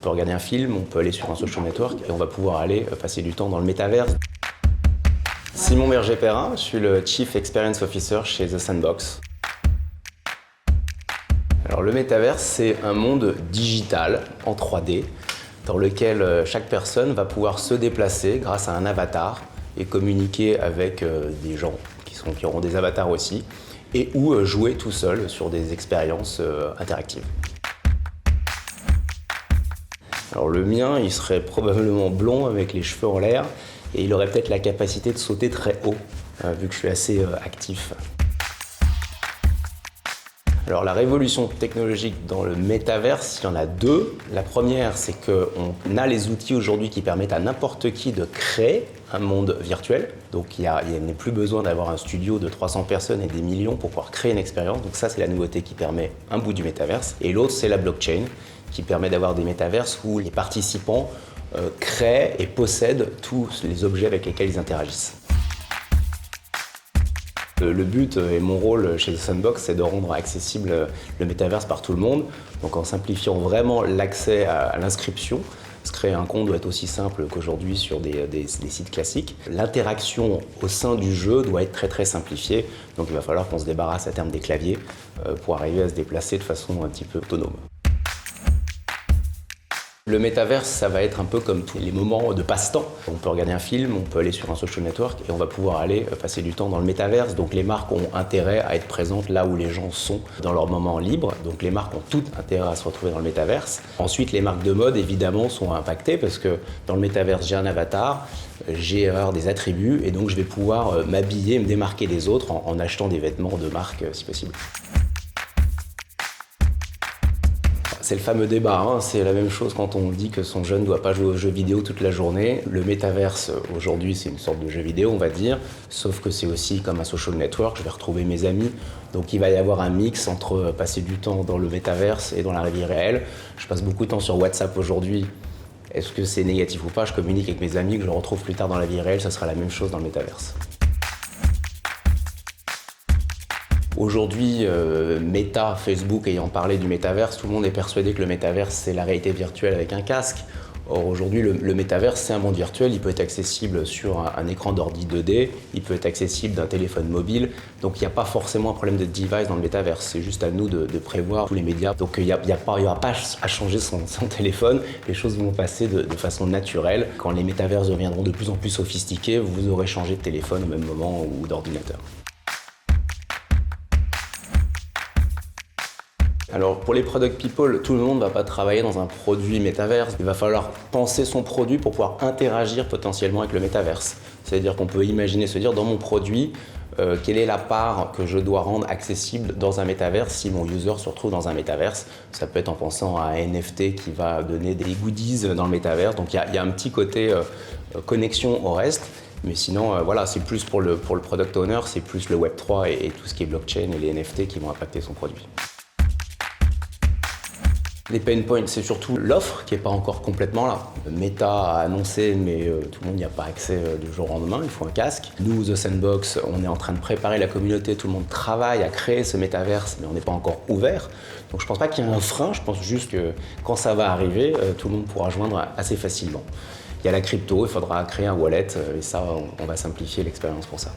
On peut regarder un film, on peut aller sur un social network et on va pouvoir aller passer du temps dans le métaverse. Simon Berger-Perrin, je suis le Chief Experience Officer chez The Sandbox. Alors le métaverse, c'est un monde digital en 3D dans lequel chaque personne va pouvoir se déplacer grâce à un avatar et communiquer avec des gens qui auront des avatars aussi et ou jouer tout seul sur des expériences interactives. Alors le mien, il serait probablement blond avec les cheveux en l'air et il aurait peut-être la capacité de sauter très haut, vu que je suis assez actif. Alors la révolution technologique dans le métaverse, il y en a deux. La première, c'est qu'on a les outils aujourd'hui qui permettent à n'importe qui de créer un monde virtuel. Donc il n'est plus besoin d'avoir un studio de 300 personnes et des millions pour pouvoir créer une expérience. Donc ça, c'est la nouveauté qui permet un bout du métaverse. Et l'autre, c'est la blockchain, qui permet d'avoir des métaverses où les participants créent et possèdent tous les objets avec lesquels ils interagissent. Le but et mon rôle chez The Sandbox, c'est de rendre accessible le métaverse par tout le monde, donc en simplifiant vraiment l'accès à l'inscription. Se créer un compte doit être aussi simple qu'aujourd'hui sur des sites classiques. L'interaction au sein du jeu doit être très simplifiée, donc il va falloir qu'on se débarrasse à terme des claviers pour arriver à se déplacer de façon un petit peu autonome. Le métaverse, ça va être un peu comme tous les moments de passe-temps. On peut regarder un film, on peut aller sur un social network et on va pouvoir aller passer du temps dans le métaverse. Donc les marques ont intérêt à être présentes là où les gens sont dans leur moment libre. Donc les marques ont tout intérêt à se retrouver dans le métaverse. Ensuite, les marques de mode, évidemment, sont impactées parce que dans le métaverse, j'ai un avatar, j'ai des attributs et donc je vais pouvoir m'habiller, me démarquer des autres en achetant des vêtements de marque si possible. C'est le fameux débat, c'est la même chose quand on dit que son jeune ne doit pas jouer aux jeux vidéo toute la journée. Le métaverse, aujourd'hui, c'est une sorte de jeu vidéo, on va dire, sauf que c'est aussi comme un social network, je vais retrouver mes amis. Donc il va y avoir un mix entre passer du temps dans le métaverse et dans la vie réelle. Je passe beaucoup de temps sur WhatsApp aujourd'hui. Est-ce que c'est négatif ou pas? Je communique avec mes amis que je retrouve plus tard dans la vie réelle, ça sera la même chose dans le métaverse. Aujourd'hui, Meta, Facebook ayant parlé du métaverse, tout le monde est persuadé que le métaverse, c'est la réalité virtuelle avec un casque. Or aujourd'hui, le métaverse, c'est un monde virtuel, il peut être accessible sur un écran d'ordi 2D, il peut être accessible d'un téléphone mobile, donc il n'y a pas forcément un problème de device dans le métaverse, c'est juste à nous de prévoir tous les médias. Donc il n'y aura pas à changer son téléphone, les choses vont passer de façon naturelle. Quand les métaverses deviendront de plus en plus sophistiqués, vous aurez changé de téléphone au même moment ou d'ordinateur. Alors pour les product people, tout le monde ne va pas travailler dans un produit métaverse. Il va falloir penser son produit pour pouvoir interagir potentiellement avec le métaverse. C'est-à-dire qu'on peut imaginer se dire dans mon produit, quelle est la part que je dois rendre accessible dans un métaverse si mon user se retrouve dans un métaverse. Ça peut être en pensant à un NFT qui va donner des goodies dans le métaverse. Donc il y a un petit côté connexion au reste. Mais sinon, voilà, c'est plus pour le product owner, c'est plus le Web3 et tout ce qui est blockchain et les NFT qui vont impacter son produit. Les pain points, c'est surtout l'offre qui n'est pas encore complètement là. Meta a annoncé, mais tout le monde n'y a pas accès du jour au lendemain, il faut un casque. Nous, The Sandbox, on est en train de préparer la communauté, tout le monde travaille à créer ce métaverse, mais on n'est pas encore ouvert. Donc je ne pense pas qu'il y ait un frein, je pense juste que quand ça va arriver, tout le monde pourra joindre assez facilement. Il y a la crypto, il faudra créer un wallet, et ça, on va simplifier l'expérience pour ça.